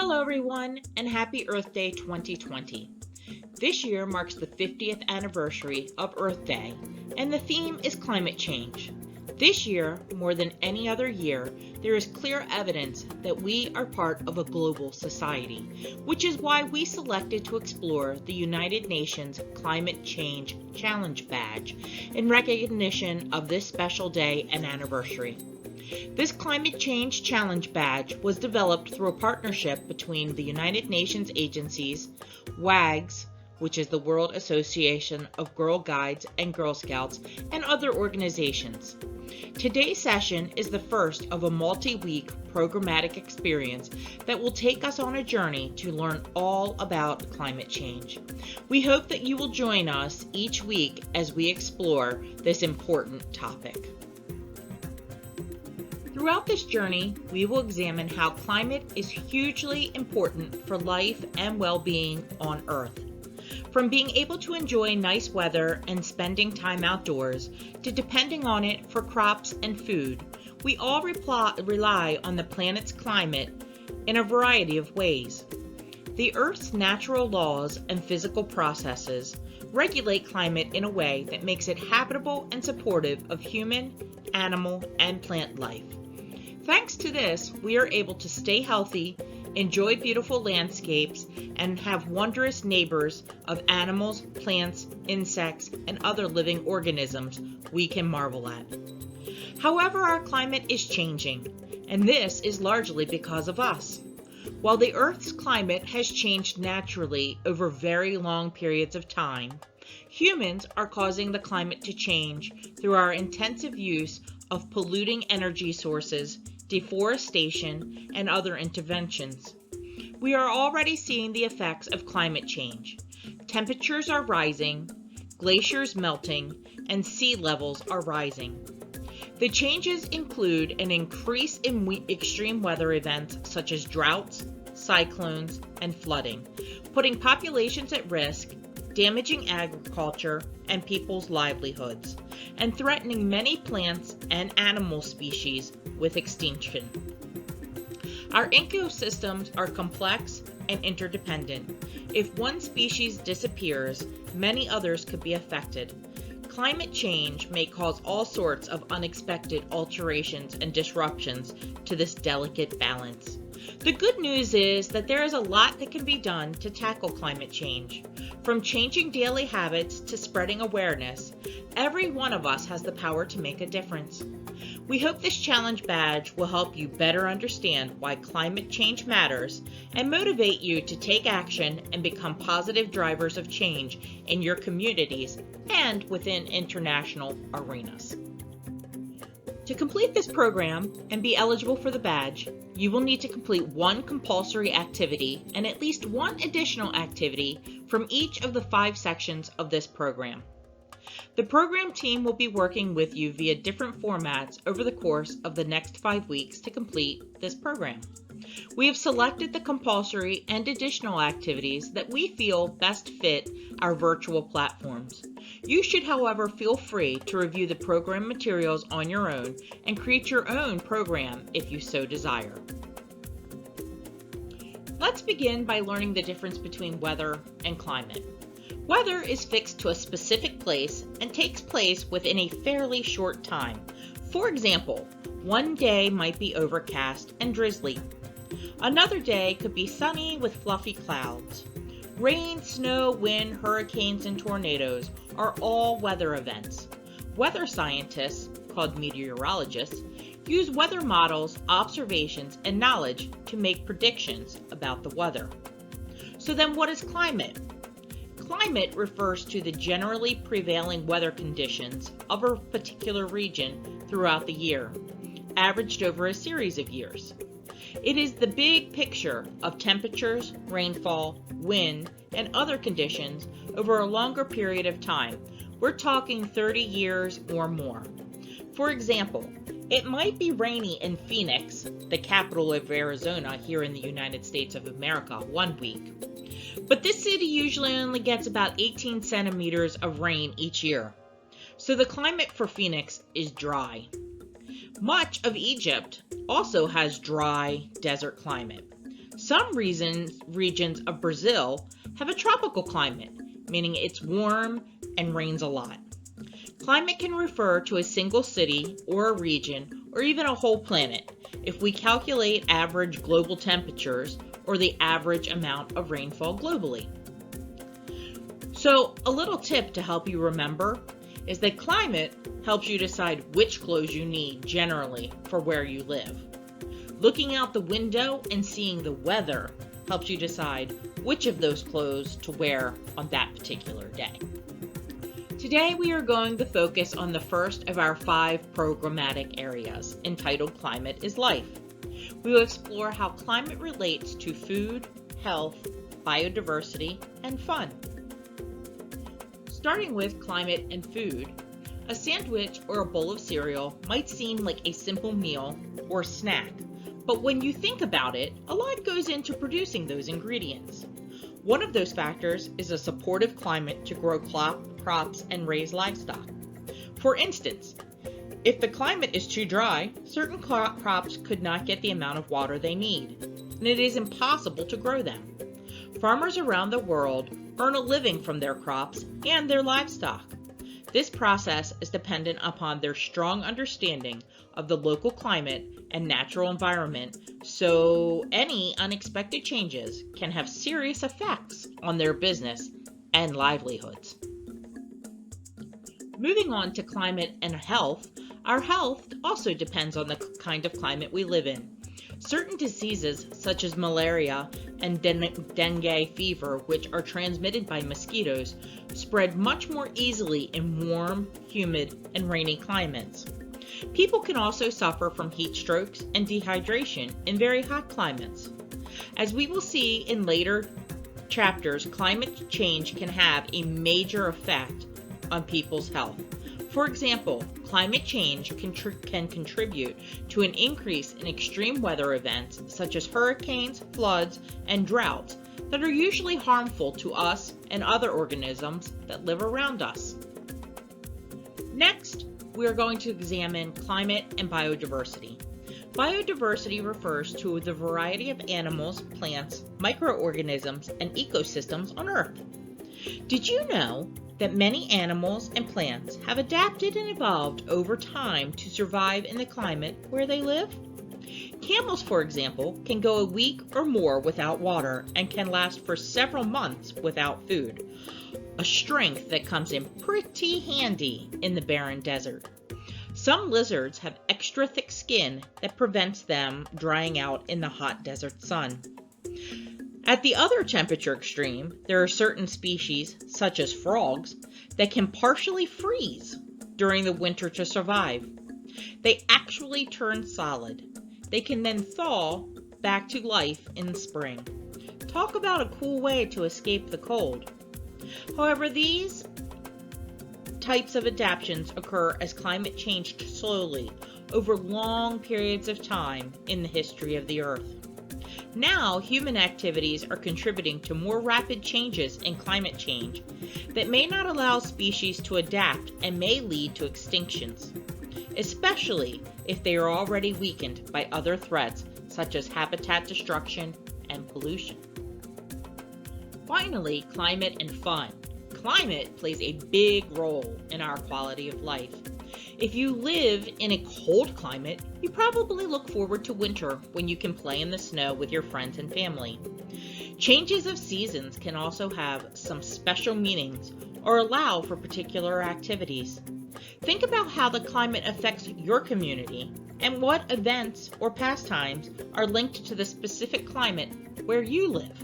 Hello everyone, and happy Earth Day 2020. This year marks the 50th anniversary of Earth Day, and the theme is climate change. This year, more than any other year, there is clear evidence that we are part of a global society, which is why we selected to explore the United Nations Climate Change Challenge Badge in recognition of this special day and anniversary. This Climate Change Challenge Badge was developed through a partnership between the United Nations agencies, WAGs, which is the World Association of Girl Guides and Girl Scouts, and other organizations. Today's session is the first of a multi-week programmatic experience that will take us on a journey to learn all about climate change. We hope that you will join us each week as we explore this important topic. Throughout this journey, we will examine how climate is hugely important for life and well-being on Earth. From being able to enjoy nice weather and spending time outdoors, to depending on it for crops and food, we all rely on the planet's climate in a variety of ways. The Earth's natural laws and physical processes regulate climate in a way that makes it habitable and supportive of human, animal, and plant life. Thanks to this, we are able to stay healthy, enjoy beautiful landscapes, and have wondrous neighbors of animals, plants, insects, and other living organisms we can marvel at. However, our climate is changing, and this is largely because of us. While the Earth's climate has changed naturally over very long periods of time, humans are causing the climate to change through our intensive use of polluting energy sources, deforestation, and other interventions. We are already seeing the effects of climate change. Temperatures are rising, glaciers melting, and sea levels are rising. The changes include an increase in extreme weather events such as droughts, cyclones, and flooding, putting populations at risk, damaging agriculture and people's livelihoods, and threatening many plants and animal species with extinction. Our ecosystems are complex and interdependent. If one species disappears, many others could be affected. Climate change may cause all sorts of unexpected alterations and disruptions to this delicate balance. The good news is that there is a lot that can be done to tackle climate change. From changing daily habits to spreading awareness, every one of us has the power to make a difference. We hope this challenge badge will help you better understand why climate change matters and motivate you to take action and become positive drivers of change in your communities and within international arenas. To complete this program and be eligible for the badge, you will need to complete one compulsory activity and at least one additional activity from each of the 5 sections of this program. The program team will be working with you via different formats over the course of the next 5 weeks to complete this program. We have selected the compulsory and additional activities that we feel best fit our virtual platforms. You should, however, feel free to review the program materials on your own and create your own program if you so desire. Let's begin by learning the difference between weather and climate. Weather is fixed to a specific place and takes place within a fairly short time. For example, one day might be overcast and drizzly. Another day could be sunny with fluffy clouds. Rain, snow, wind, hurricanes, and tornadoes are all weather events. Weather scientists, called meteorologists, use weather models, observations, and knowledge to make predictions about the weather. So then what is climate? Climate refers to the generally prevailing weather conditions of a particular region throughout the year, averaged over a series of years. It is the big picture of temperatures, rainfall, wind, and other conditions over a longer period of time. We're talking 30 years or more. For example, it might be rainy in Phoenix, the capital of Arizona here in the United States of America, one week. But this city usually only gets about 18 centimeters of rain each year. So the climate for Phoenix is dry. Much of Egypt also has dry desert climate. Some regions of Brazil have a tropical climate, meaning it's warm and rains a lot. Climate can refer to a single city or a region or even a whole planet if we calculate average global temperatures or the average amount of rainfall globally. So, a little tip to help you remember is that climate helps you decide which clothes you need generally for where you live. Looking out the window and seeing the weather helps you decide which of those clothes to wear on that particular day. Today we are going to focus on the first of our 5 programmatic areas, entitled Climate is Life. We will explore how climate relates to food, health, biodiversity, and fun. Starting with climate and food, a sandwich or a bowl of cereal might seem like a simple meal or snack, but when you think about it, a lot goes into producing those ingredients. One of those factors is a supportive climate to grow crops and raise livestock. For instance, if the climate is too dry, certain crops could not get the amount of water they need, and it is impossible to grow them. Farmers around the world earn a living from their crops and their livestock. This process is dependent upon their strong understanding of the local climate and natural environment, so any unexpected changes can have serious effects on their business and livelihoods. Moving on to climate and health, our health also depends on the kind of climate we live in. Certain diseases such as malaria and dengue fever, which are transmitted by mosquitoes, spread much more easily in warm, humid, and rainy climates. People can also suffer from heat strokes and dehydration in very hot climates. As we will see in later chapters, climate change can have a major effect on people's health. For example, climate change can contribute to an increase in extreme weather events such as hurricanes, floods, and droughts that are usually harmful to us and other organisms that live around us. Next, we are going to examine climate and biodiversity. Biodiversity refers to the variety of animals, plants, microorganisms, and ecosystems on Earth. Did you know that many animals and plants have adapted and evolved over time to survive in the climate where they live? Camels, for example, can go a week or more without water and can last for several months without food, a strength that comes in pretty handy in the barren desert. Some lizards have extra thick skin that prevents them drying out in the hot desert sun. At the other temperature extreme, there are certain species, such as frogs, that can partially freeze during the winter to survive. They actually turn solid. They can then thaw back to life in the spring. Talk about a cool way to escape the cold. However, these types of adaptations occur as climate changed slowly over long periods of time in the history of the Earth. Now, human activities are contributing to more rapid changes in climate change that may not allow species to adapt and may lead to extinctions, especially if they are already weakened by other threats such as habitat destruction and pollution. Finally, climate and fun. Climate plays a big role in our quality of life. If you live in a cold climate, you probably look forward to winter when you can play in the snow with your friends and family. Changes of seasons can also have some special meanings or allow for particular activities. Think about how the climate affects your community and what events or pastimes are linked to the specific climate where you live.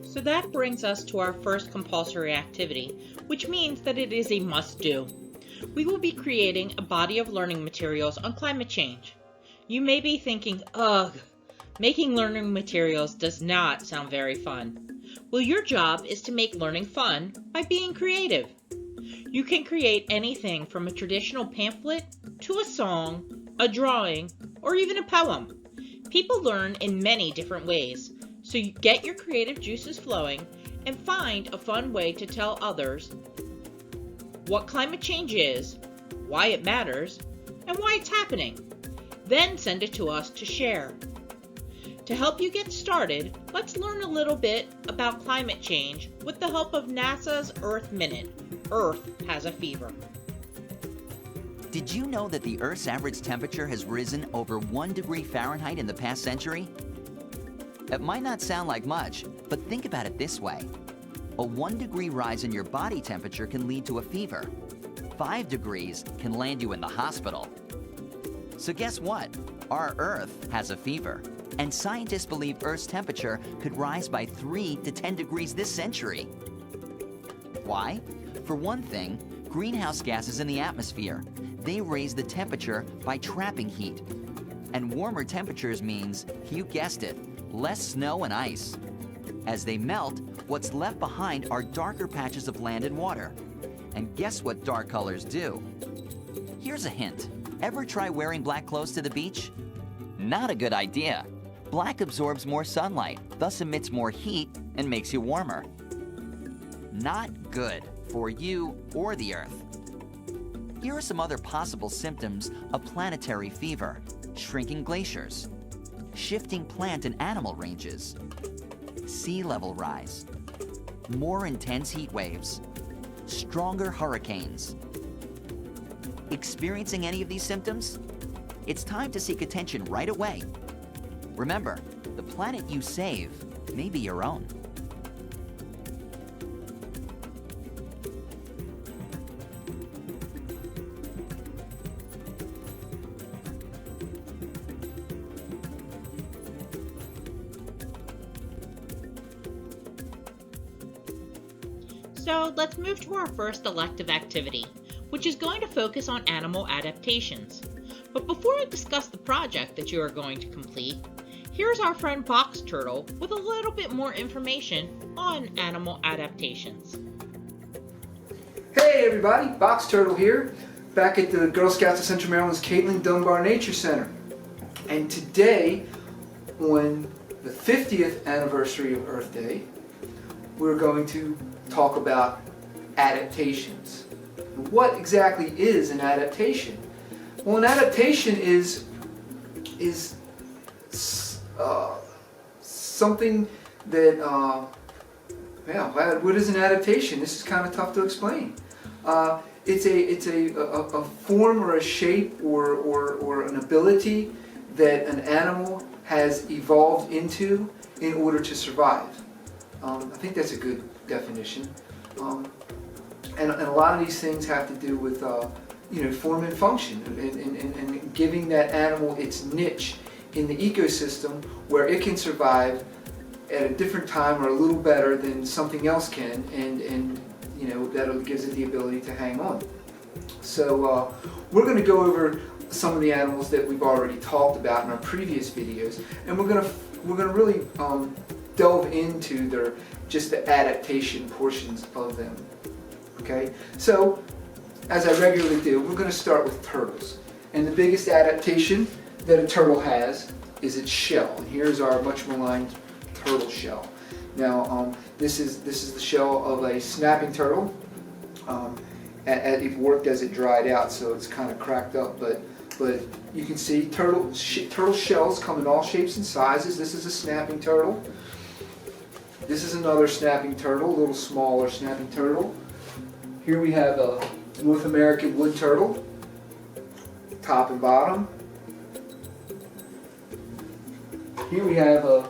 So that brings us to our first compulsory activity, which means that it is a must-do. We will be creating a body of learning materials on climate change. You may be thinking, ugh, making learning materials does not sound very fun. Well, your job is to make learning fun by being creative. You can create anything from a traditional pamphlet to a song, a drawing, or even a poem. People learn in many different ways, so you get your creative juices flowing and find a fun way to tell others what climate change is, why it matters, and why it's happening. Then send it to us to share. To To help you get started, let's learn a little bit about climate change with the help of NASA's Earth Minute. Earth has a fever. Did you know that the Earth's average temperature has risen over 1 degree Fahrenheit in the past century? It might not sound like much, but think about it this way. A 1 degree rise in your body temperature can lead to a fever. 5 degrees can land you in the hospital. So guess what? Our Earth has a fever. And scientists believe Earth's temperature could rise by 3 to 10 degrees this century. Why? For one thing, greenhouse gases in the atmosphere. They raise the temperature by trapping heat. And warmer temperatures means, you guessed it, less snow and ice. As they melt, what's left behind are darker patches of land and water. And guess what dark colors do? Here's a hint. Ever try wearing black clothes to the beach? Not a good idea. Black absorbs more sunlight, thus emits more heat and makes you warmer. Not good for you or the Earth. Here are some other possible symptoms of planetary fever: shrinking glaciers, shifting plant and animal ranges, sea level rise, more intense heat waves, stronger hurricanes. Experiencing any of these symptoms? It's time to seek attention right away. Remember, the planet you save may be your own. So let's move to our first elective activity, which is going to focus on animal adaptations. But before I discuss the project that you are going to complete, here's our friend Box Turtle with a little bit more information on animal adaptations. Hey everybody, Box Turtle here, back at the Girl Scouts of Central Maryland's Caitlin Dunbar Nature Center. And today, on the 50th anniversary of Earth Day, we're going to talk about adaptations. What exactly is an adaptation? Well, an adaptation is something that, what is an adaptation? This is kind of tough to explain. It's a form or a shape or an ability that an animal has evolved into in order to survive. I think that's a good definition. And a lot of these things have to do with form and function and giving that animal its niche in the ecosystem where it can survive at a different time or a little better than something else can, and that gives it the ability to hang on. So we're going to go over some of the animals that we've already talked about in our previous videos, and we're going to really delve into the adaptation portions of them. Okay, so as I regularly do, we're going to start with turtles. And the biggest adaptation that a turtle has is its shell. And here's our much maligned turtle shell. Now, this is the shell of a snapping turtle. It worked as it dried out, so it's kind of cracked up. But you can see turtle shells come in all shapes and sizes. This is a snapping turtle. This is another snapping turtle, a little smaller snapping turtle. Here we have a North American wood turtle, top and bottom. Here we have a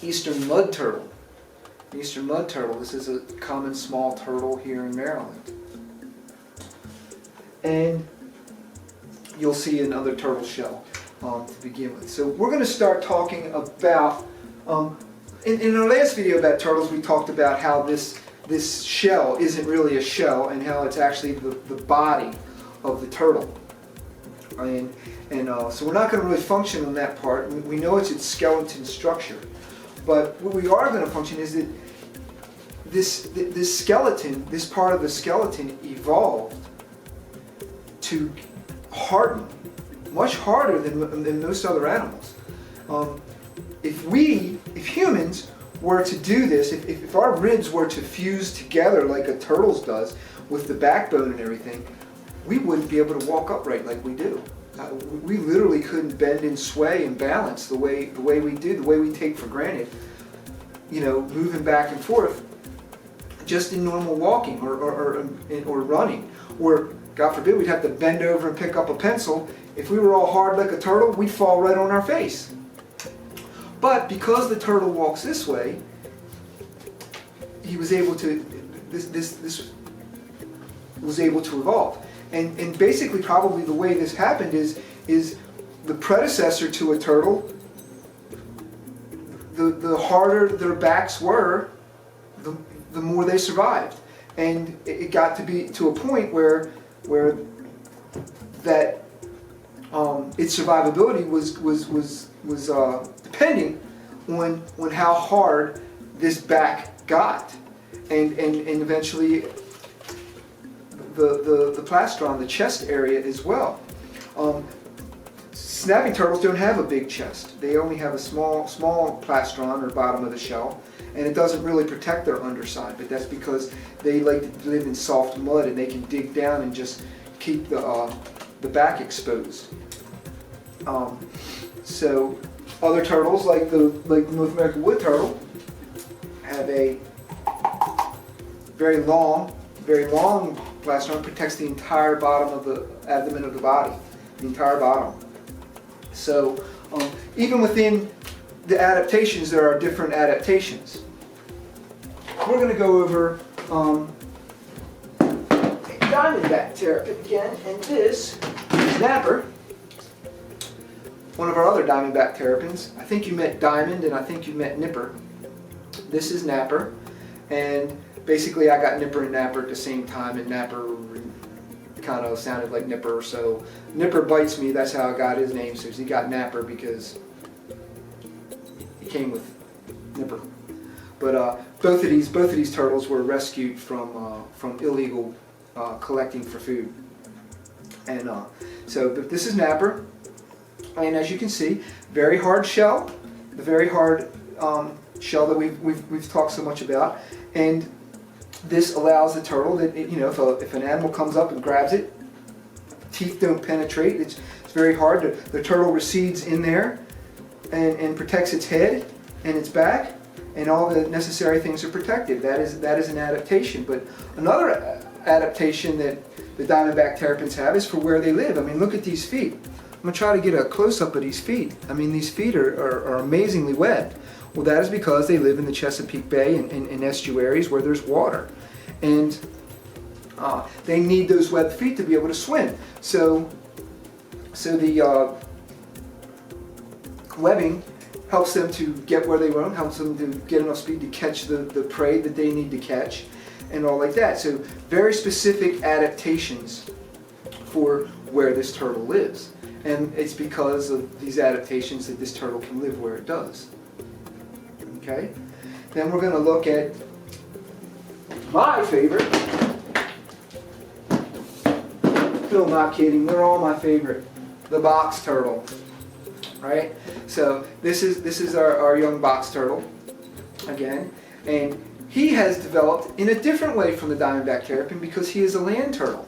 eastern mud turtle. Eastern mud turtle, this is a common small turtle here in Maryland. And you'll see another turtle shell to begin with. So we're going to start talking about, in our last video about turtles, we talked about how this shell isn't really a shell and how it's actually the body of the turtle. And so we're not going to really function on that part. We know it's its skeleton structure. But what we are going to function is that this skeleton, this part of the skeleton evolved to harden, much harder than most other animals. If humans were to do this, if our ribs were to fuse together like a turtle's does with the backbone and everything, we wouldn't be able to walk upright like we do. We literally couldn't bend and sway and balance the way we did, the way we take for granted, moving back and forth, just in normal walking or running. Or, God forbid, we'd have to bend over and pick up a pencil. If we were all hard like a turtle, we'd fall right on our face. But because the turtle walks this way, he was able to, this was able to evolve. And basically, probably the way this happened is the predecessor to a turtle, the harder their backs were, the more they survived. And it got to be to a point where that its survivability was depending on how hard this back got, and eventually the plastron, the chest area as well. Snapping turtles don't have a big chest. They only have a small plastron, or bottom of the shell, and it doesn't really protect their underside, but that's because they like to live in soft mud and they can dig down and just keep the back exposed. So other turtles, like the North American wood turtle, have a very long plastron, protects the entire bottom of the abdomen of the body, the entire bottom. So even within the adaptations, there are different adaptations. We're going to go over diamondback terrapin again, and this is Napper, one of our other diamondback terrapins. I think you met Diamond and I think you met Nipper. This is Napper, and basically I got Nipper and Napper at the same time, and Napper kind of sounded like Nipper, so Nipper bites me, that's how I got his name. So he got Napper because he came with Nipper. But both of these turtles were rescued from illegal collecting for food. And but this is Napper, and as you can see, very hard shell, the very hard shell that we've talked so much about, and this allows the turtle that if an animal comes up and grabs it, teeth don't penetrate. It's very hard. The turtle recedes in there and protects its head and its back, and all the necessary things are protected. That is an adaptation. But another adaptation that the diamondback terrapins have is for where they live. I mean, look at these feet. I'm going to try to get a close-up of these feet. I mean, these feet are amazingly webbed. Well, that is because they live in the Chesapeake Bay and in estuaries where there's water. And they need those webbed feet to be able to swim. So the webbing helps them to get where they want, helps them to get enough speed to catch the prey that they need to catch, and all like that. So very specific adaptations for where this turtle lives. And it's because of these adaptations that this turtle can live where it does. Okay? Then we're going to look at my favorite. No, not kidding. They're all my favorite. The box turtle. Right? So this is our young box turtle again, and he has developed in a different way from the diamondback terrapin because he is a land turtle.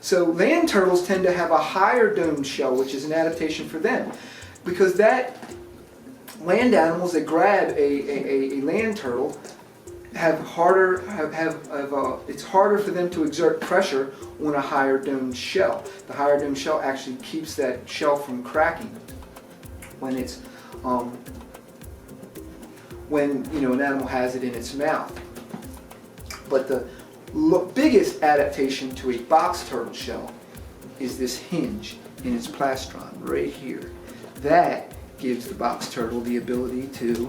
So land turtles tend to have a higher domed shell, which is an adaptation for them, because that land animals that grab a land turtle it's harder for them to exert pressure on a higher domed shell. The higher domed shell actually keeps that shell from cracking when it's when an animal has it in its mouth. But the biggest adaptation to a box turtle shell is this hinge in its plastron right here. That gives the box turtle the ability to,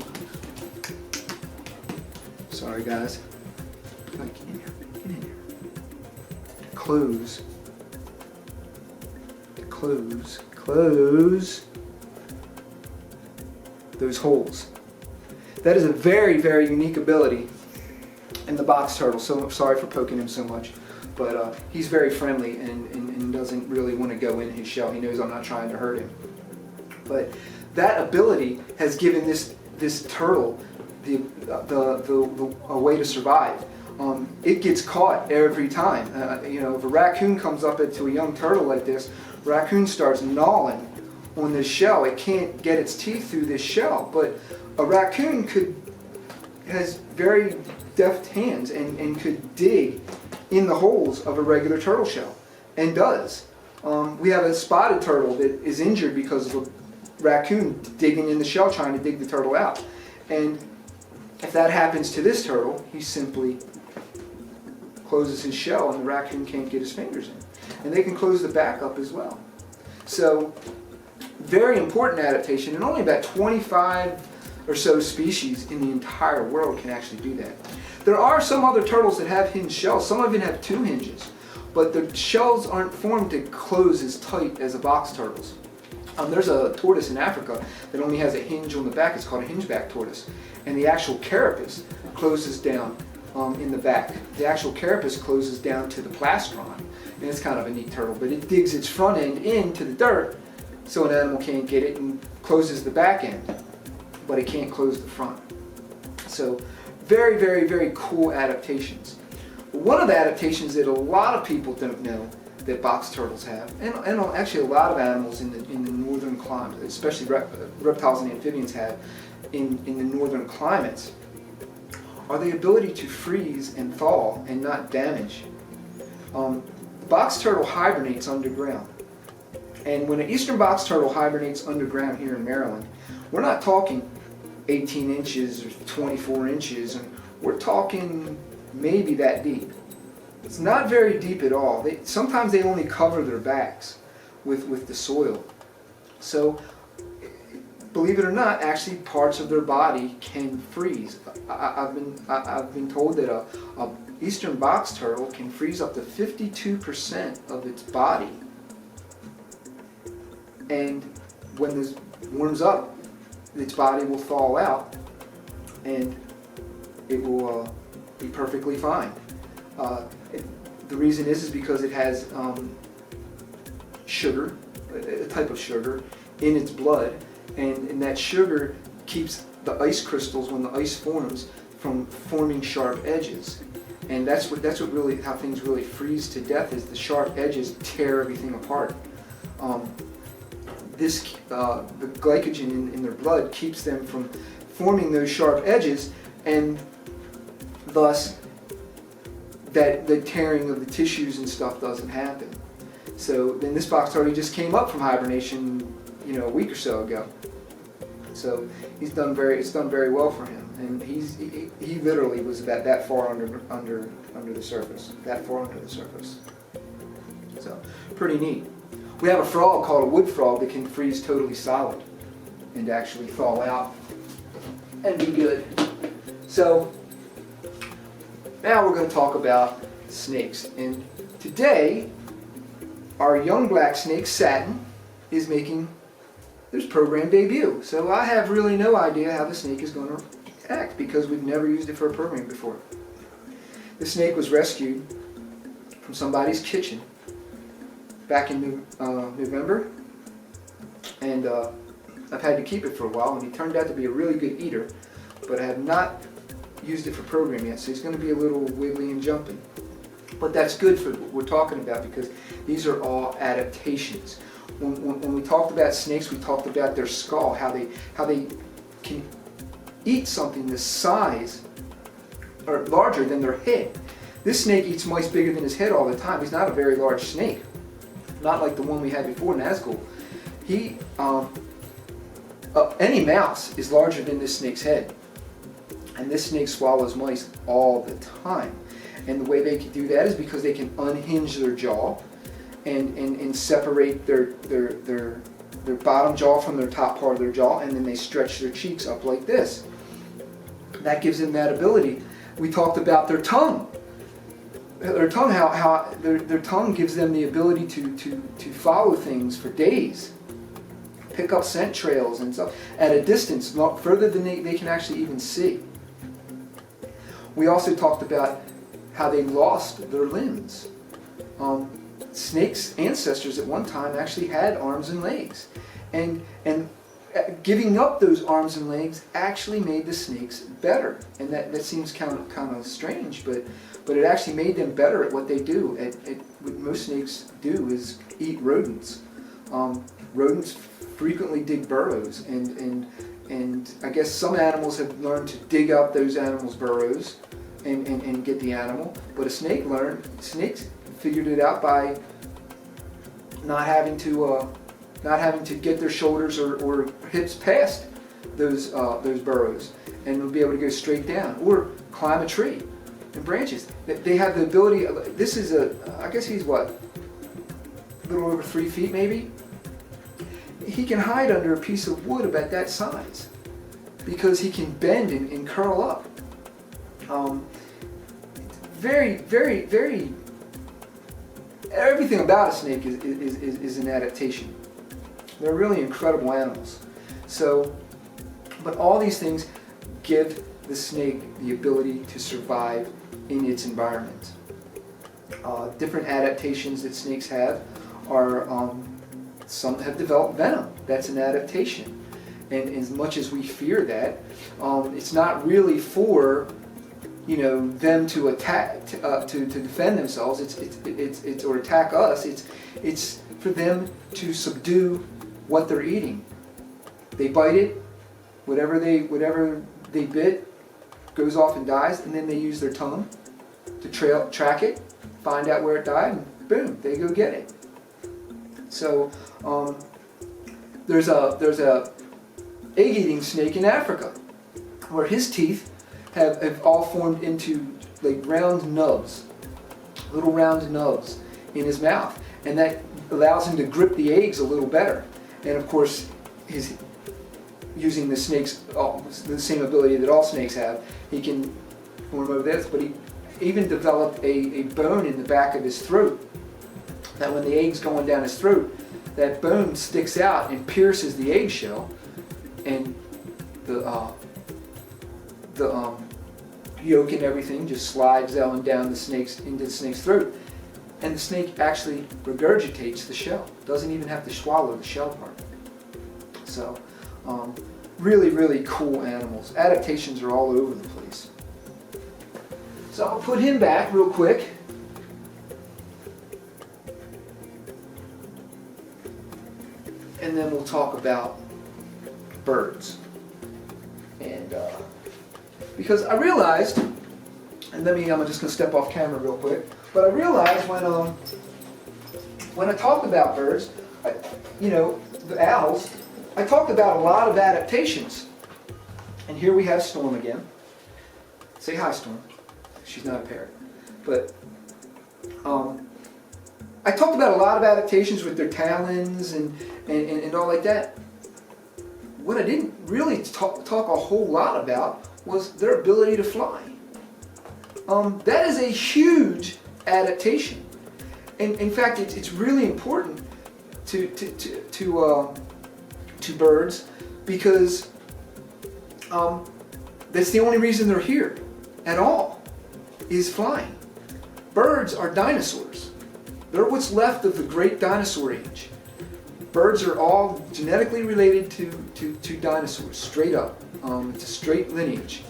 sorry guys, get in here, close those holes. That is a very, very unique ability in the box turtle. So I'm sorry for poking him so much, but he's very friendly and doesn't really want to go in his shell. He knows I'm not trying to hurt him. But that ability has given this turtle a way to survive. It gets caught every time. If a raccoon comes up to a young turtle like this, raccoon starts gnawing on this shell. It can't get its teeth through this shell, but a raccoon has very deft hands and could dig in the holes of a regular turtle shell, and does. We have a spotted turtle that is injured because of a raccoon digging in the shell trying to dig the turtle out. And if that happens to this turtle, he simply closes his shell and the raccoon can't get his fingers in. And they can close the back up as well. So, very important adaptation, and only about 25 or so species in the entire world can actually do that. There are some other turtles that have hinged shells. Some even have 2 hinges, but the shells aren't formed to close as tight as a box turtle's. There's a tortoise in Africa that only has a hinge on the back. It's called a hingeback tortoise, and the actual carapace closes down in the back. The actual carapace closes down to the plastron, and it's kind of a neat turtle, but it digs its front end into the dirt so an animal can't get it, and closes the back end, but it can't close the front. So very, very, very cool adaptations. One of the adaptations that a lot of people don't know that box turtles have, and actually a lot of animals in the northern climates, especially reptiles and amphibians have in the northern climates, are the ability to freeze and thaw and not damage. The box turtle hibernates underground. And when an eastern box turtle hibernates underground here in Maryland, we're not talking 18 inches or 24 inches, and we're talking maybe that deep. It's not very deep at all. Sometimes they only cover their backs with the soil. So, believe it or not, actually parts of their body can freeze. I've been told that a eastern box turtle can freeze up to 52% of its body. And when this warms up, its body will thaw out, and it will be perfectly fine. The reason is because it has sugar, a type of sugar, in its blood, and that sugar keeps the ice crystals, when the ice forms, from forming sharp edges. And that's what really, how things really freeze to death, is the sharp edges tear everything apart. The glycogen in their blood keeps them from forming those sharp edges, and thus that the tearing of the tissues and stuff doesn't happen. So then this box turtle just came up from hibernation, a week or so ago. So it's done very well for him, and he literally was about that far under the surface, So pretty neat. We have a frog called a wood frog that can freeze totally solid and actually thaw out and be good. So now we're going to talk about snakes. And today, our young black snake, Satin, is making his program debut. So I have really no idea how the snake is going to act, because we've never used it for a program before. The snake was rescued from somebody's kitchen back in November, and I've had to keep it for a while, and he turned out to be a really good eater, but I have not used it for program yet, so he's going to be a little wiggly and jumping. But that's good for what we're talking about, because these are all adaptations. When we talked about snakes, we talked about their skull, how they can eat something the size or larger than their head. This snake eats mice bigger than his head all the time. He's not a very large snake, not like the one we had before, Nazgul. Any mouse is larger than this snake's head. And this snake swallows mice all the time. And the way they can do that is because they can unhinge their jaw and separate their bottom jaw from their top part of their jaw, and then they stretch their cheeks up like this. That gives them that ability. We talked about their tongue. Their tongue, how their tongue gives them the ability to follow things for days, pick up scent trails and stuff at a distance, not further than they can actually even see. We also talked about how they lost their limbs. Snakes' ancestors at one time actually had arms and legs, and giving up those arms and legs actually made the snakes better. And that seems kind of strange, but it actually made them better at what they do. What most snakes do is eat rodents. Rodents frequently dig burrows, and I guess some animals have learned to dig up those animals' burrows and get the animal. But snakes figured it out by not having to get their shoulders or hips past those burrows, and will be able to go straight down or climb a tree and branches. They have the ability. This is I guess he's what, a little over 3 feet maybe. He can hide under a piece of wood about that size because he can bend and curl up. Very, very, very. Everything about a snake is an adaptation. They're really incredible animals. So, but all these things give the snake the ability to survive in its environment. Different adaptations that snakes have are, some have developed venom. That's an adaptation. And as much as we fear that, it's not really for, them to attack, to defend themselves. It's or attack us. It's for them to subdue what they're eating. They bite it, whatever they bit goes off and dies, and then they use their tongue to track it, find out where it died, and boom, they go get it. So there's a egg-eating snake in Africa where his teeth have all formed into like round nubs, little round nubs in his mouth, and that allows him to grip the eggs a little better. And of course, he's using the same ability that all snakes have. He can form over this, but he even developed a bone in the back of his throat, that when the egg's going down his throat, that bone sticks out and pierces the eggshell, and the yolk and everything just slides down into the snake's throat, and the snake actually regurgitates the shell. Doesn't even have to swallow the shell part. So, really, really cool animals. Adaptations are all over the place. So I'll put him back real quick. And then we'll talk about birds. And because I realized, and I'm just going to step off camera real quick, but I realized when I talked about birds, the owls, I talked about a lot of adaptations. And here we have Storm again. Say hi, Storm. She's not a parrot. But I talked about a lot of adaptations with their talons and all like that. What I didn't really talk a whole lot about was their ability to fly. That is a huge adaptation. And in fact, it's really important to birds, because that's the only reason they're here at all, is flying. Birds are dinosaurs. They're what's left of the great dinosaur age. Birds are all genetically related to dinosaurs, straight up. It's a straight lineage.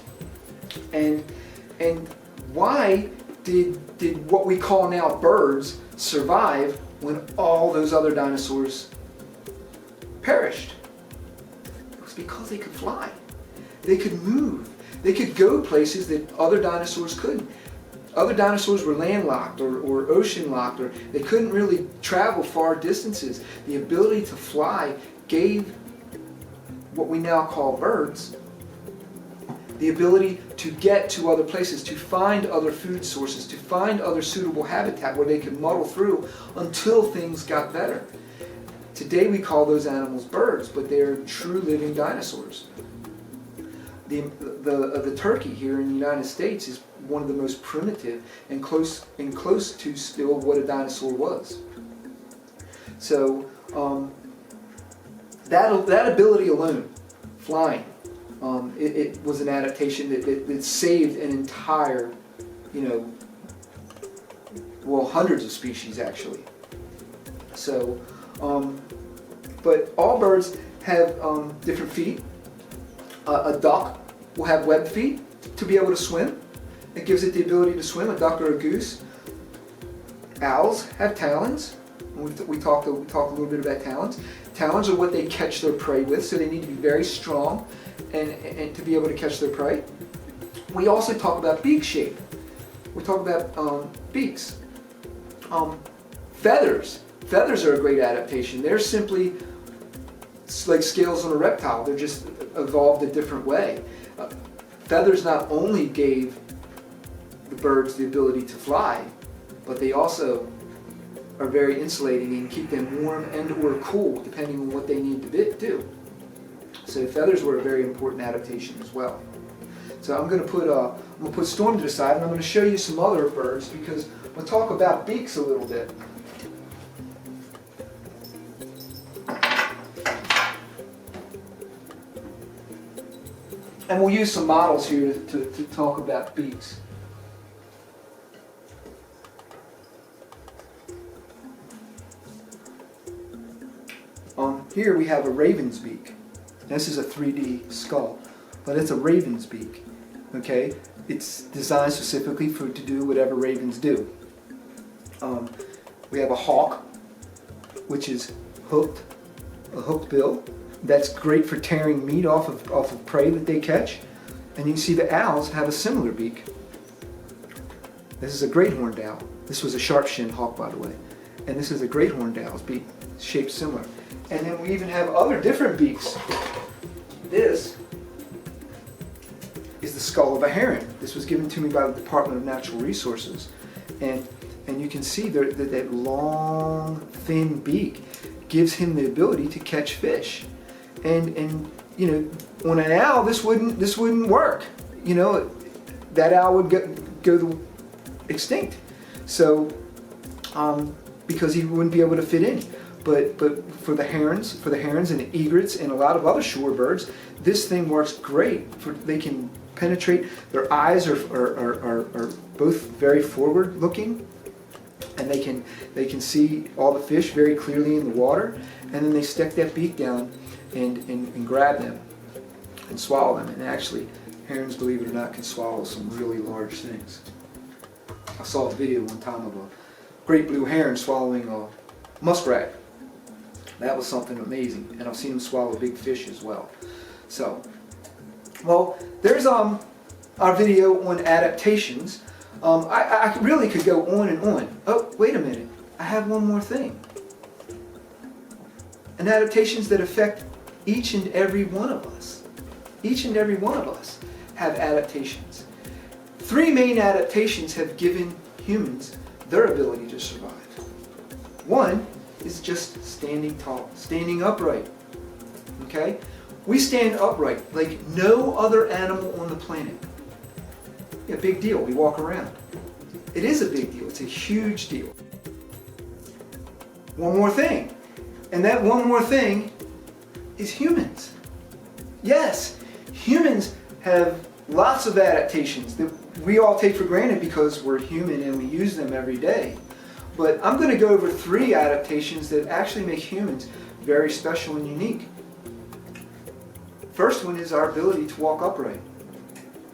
And why did what we call now birds survive when all those other dinosaurs perished? It was because they could fly. They could move. They could go places that other dinosaurs couldn't. Other dinosaurs were landlocked or ocean-locked, or they couldn't really travel far distances. The ability to fly gave what we now call birds the ability to get to other places, to find other food sources, to find other suitable habitat where they could muddle through until things got better. Today we call those animals birds, but they are true living dinosaurs. The turkey here in the United States is one of the most primitive and close to still what a dinosaur was. So that ability alone, flying, it was an adaptation that saved an entire, hundreds of species actually. So, but all birds have different feet. A duck will have webbed feet to be able to swim. It gives it the ability to swim, a duck or a goose. Owls have talons. We talked a little bit about talons. Talons are what they catch their prey with, so they need to be very strong and to be able to catch their prey. We also talk about beak shape. We talk about beaks. Feathers. Feathers are a great adaptation. They're simply like scales on a reptile. They're just evolved a different way. Feathers not only gave the birds the ability to fly, but they also are very insulating and keep them warm and or cool depending on what they need to do. So feathers were a very important adaptation as well. So I'm going to put Storm to the side, and I'm going to show you some other birds because we'll talk about beaks a little bit. And we'll use some models here to talk about beaks. Here we have a raven's beak. This is a 3D skull, but it's a raven's beak. Okay, it's designed specifically to do whatever ravens do. We have a hawk, which is hooked, a hooked bill. That's great for tearing meat off of prey that they catch. And you can see the owls have a similar beak. This is a great horned owl. This was a sharp-shinned hawk, by the way. And this is a great horned owl's beak, shaped similar. And then we even have other different beaks. This is the skull of a heron. This was given to me by the Department of Natural Resources. And you can see that long, thin beak gives him the ability to catch fish. And you know, on an owl, this wouldn't work. You know, that owl would go extinct. So, because he wouldn't be able to fit in. But for the herons and the egrets and a lot of other shorebirds, this thing works great. They can penetrate. Their eyes are both very forward looking, and they can see all the fish very clearly in the water. And then they stick that beak down and grab them and swallow them. And actually, herons, believe it or not, can swallow some really large things. I saw a video one time of a great blue heron swallowing a muskrat. That was something amazing, and I've seen them swallow big fish as well. So, well, there's our video on adaptations. I really could go on and on. Oh, wait a minute. I have one more thing. And adaptations that affect each and every one of us. Each and every one of us have adaptations. 3 main adaptations have given humans their ability to survive. One is just standing tall, standing upright. Okay? We stand upright like no other animal on the planet. Yeah, big deal. We walk around. It is a big deal. It's a huge deal. One more thing. And that one more thing is humans. Yes, humans have lots of adaptations that we all take for granted because we're human and we use them every day. But I'm going to go over 3 adaptations that actually make humans very special and unique. First one is our ability to walk upright.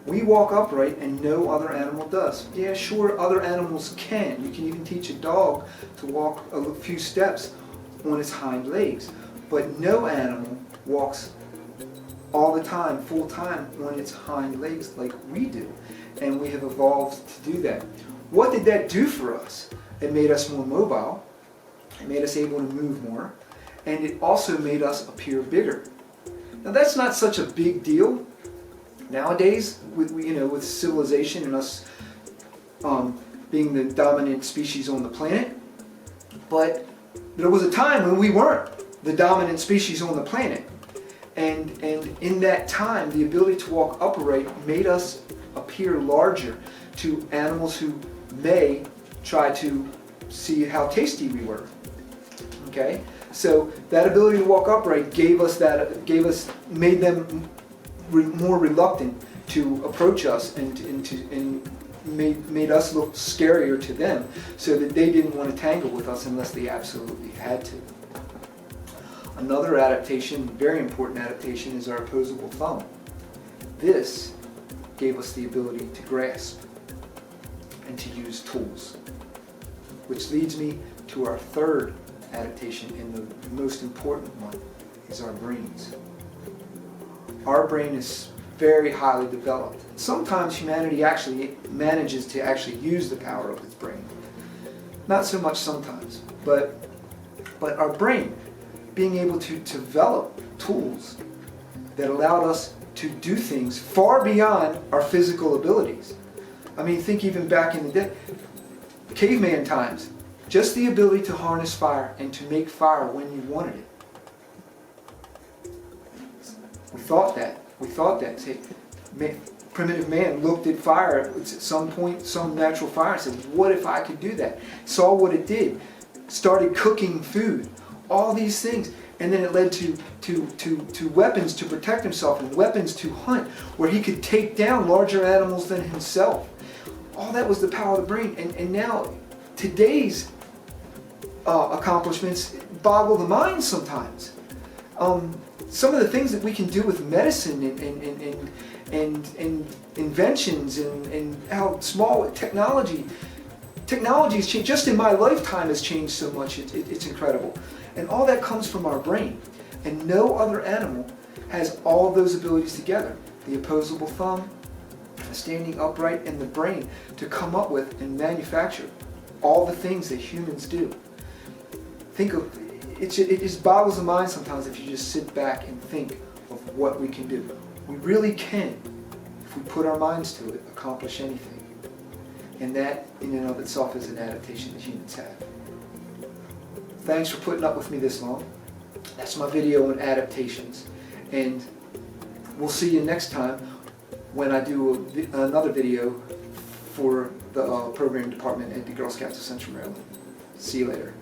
We walk upright and no other animal does. Yeah, sure, other animals can. You can even teach a dog to walk a few steps on its hind legs. But no animal walks all the time, full time, on its hind legs like we do. And we have evolved to do that. What did that do for us? It made us more mobile. It made us able to move more. And it also made us appear bigger. Now that's not such a big deal nowadays with civilization and us being the dominant species on the planet. But there was a time when we weren't the dominant species on the planet. And in that time, the ability to walk upright made us appear larger to animals who may try to see how tasty we were. Okay? So that ability to walk upright made them more reluctant to approach us and made us look scarier to them, so that they didn't want to tangle with us unless they absolutely had to. Another adaptation, very important adaptation, is our opposable thumb. This gave us the ability to grasp and to use tools. Which leads me to our third adaptation, and the most important one is our brains. Our brain is very highly developed. Sometimes humanity actually manages to actually use the power of its brain. Not so much sometimes, but our brain being able to develop tools that allowed us to do things far beyond our physical abilities. I mean, think even back in the day, caveman times, just the ability to harness fire and to make fire when you wanted it. We thought that. Say, primitive man looked at fire at some point, some natural fire, and said, what if I could do that? Saw what it did, started cooking food, all these things. And then it led to weapons to protect himself and weapons to hunt, where he could take down larger animals than himself. All that was the power of the brain. And now, today's accomplishments boggle the mind sometimes. Some of the things that we can do with medicine and inventions and how small technology has changed. Just in my lifetime has changed so much. It's incredible. And all that comes from our brain. And no other animal has all of those abilities together. The opposable thumb, standing upright, and the brain to come up with and manufacture all the things that humans do. It just boggles the mind sometimes if you just sit back and think of what we can do. We really can, if we put our minds to it, accomplish anything. And that, in and of itself, is an adaptation that humans have. Thanks for putting up with me this long. That's my video on adaptations. And we'll see you next time when I do another video for the program department at the Girl Scouts of Central Maryland. See you later.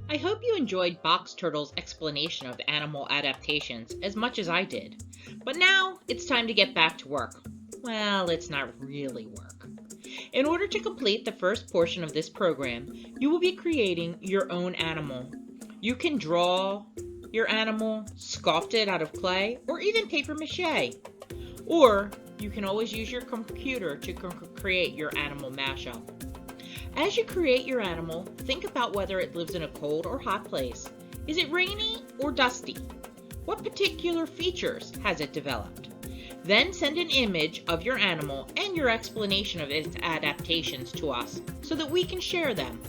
I hope you enjoyed Box Turtle's explanation of animal adaptations as much as I did. But now it's time to get back to work. Well, it's not really work. In order to complete the first portion of this program, you will be creating your own animal. You can draw your animal, sculpt it out of clay, or even paper mache. Or you can always use your computer to create your animal mashup. As you create your animal, think about whether it lives in a cold or hot place. Is it rainy or dusty? What particular features has it developed? Then send an image of your animal and your explanation of its adaptations to us so that we can share them.